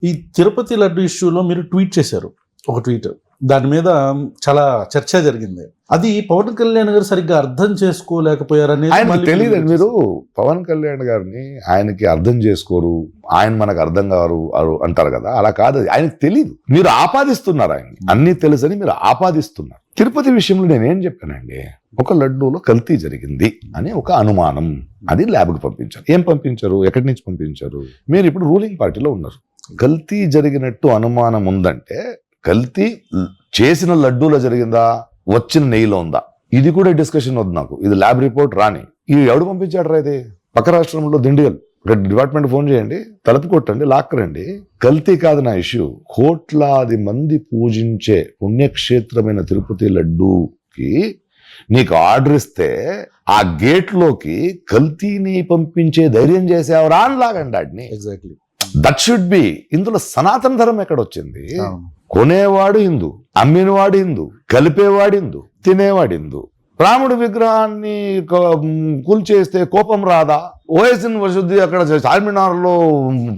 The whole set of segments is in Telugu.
ఈ తిరుపతి లడ్డు ఇష్యూలో మీరు ట్వీట్ చేశారు ఒక ట్వీట్. దాని మీద చాలా చర్చ జరిగింది. అది పవన్ కళ్యాణ్ గారు సరిగ్గా అర్థం చేసుకోలేకపోయారనేది ఆయనకు తెలియదు. మీరు పవన్ కళ్యాణ్ గారిని ఆయనకి అర్థం చేసుకోరు, ఆయన మనకు అర్థం కారు అంటారు కదా, అలా కాదు. ఆయనకు తెలియదు, మీరు ఆపాదిస్తున్నారు. ఆయన అన్ని తెలుసని మీరు ఆపాదిస్తున్నారు. తిరుపతి విషయంలో నేనేం చెప్పానండి, ఒక లడ్డూలో కల్తీ జరిగింది అని ఒక అనుమానం, అది ల్యాబ్కి పంపించారు. ఏం పంపించారు, ఎక్కడి నుంచి పంపించారు? మీరు ఇప్పుడు రూలింగ్ పార్టీలో ఉన్నారు. కల్తీ జరిగినట్టు అనుమానం ఉందంటే కల్తీ చేసిన లడ్డూలో జరిగిందా, వచ్చిన నెయ్యిలో ఉందా, ఇది కూడా డిస్కషన్ వద్దు నాకు. ఇది ల్యాబ్ రిపోర్ట్ రాని. ఇది ఎవడు పంపించాడు రా? ఇది పక్క రాష్ట్రంలో దిండిగల్ డిపార్ట్మెంట్ ఫోన్ చేయండి, తలుపు కొట్టండి, లాక్కరండి. కల్తీ కాదు నా ఇష్యూ. కోట్లాది మంది పూజించే పుణ్యక్షేత్రమైన తిరుపతి లడ్డూకి నీకు ఆర్డర్ ఇస్తే ఆ గేట్లోకి కల్తీని పంపించే ధైర్యం చేసేవరా అని లాగండి వాడిని. Exactly that should be. ఇందులో సనాతన ధర్మం ఎక్కడొచ్చింది? కొనేవాడు హిందూ, అమ్మినవాడు హిందూ, కలిపేవాడు హిందూ, తినేవాడు హిందూ. రాముడి విగ్రహాన్ని కూల్చేస్తే కోపం రాదా? ఓఎస్ఎన్ వశుద్ధి అక్కడ చార్మినార్లో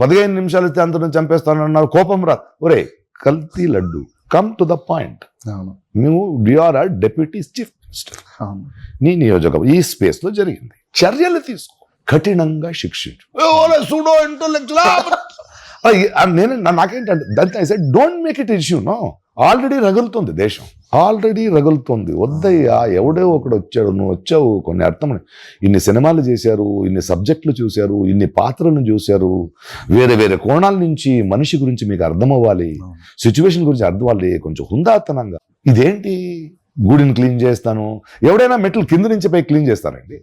15 నిమిషాలు ఇస్తే అంత చంపేస్తానన్నారు, కోపం రాదు? ఒరే కల్తీ laddu, come to the point. మేము వీఆర్ ఆ డెప్యూటీ చీఫ్ మినిస్టర్. నీ నియోజకవర్గం ఈ స్పేస్ లో జరిగింది, చర్యలు తీసుకో, కఠినంగా శిక్షించు. సుడో నేను నాకేంటంటే దానికి I said don't make it issue. No, already రగులుతుంది దేశం, ఆల్రెడీ రగులుతుంది. వద్దయ్యా, ఎవడో ఒకడు వచ్చాడు, నువ్వు వచ్చావు, కొన్ని అర్థం. ఇన్ని సినిమాలు చేశారు, ఇన్ని సబ్జెక్టులు చూశారు, ఇన్ని పాత్రలను చూశారు, వేరే వేరే కోణాల నుంచి మనిషి గురించి మీకు అర్థం అవ్వాలి, సిచ్యువేషన్ గురించి అర్థం అవ్వాలి, కొంచెం హుందాతనంగా. ఇదేంటి గుడిని క్లీన్ చేస్తాను, ఎవడైనా మెట్లు కింద నుంచి పై క్లీన్ చేస్తారండి?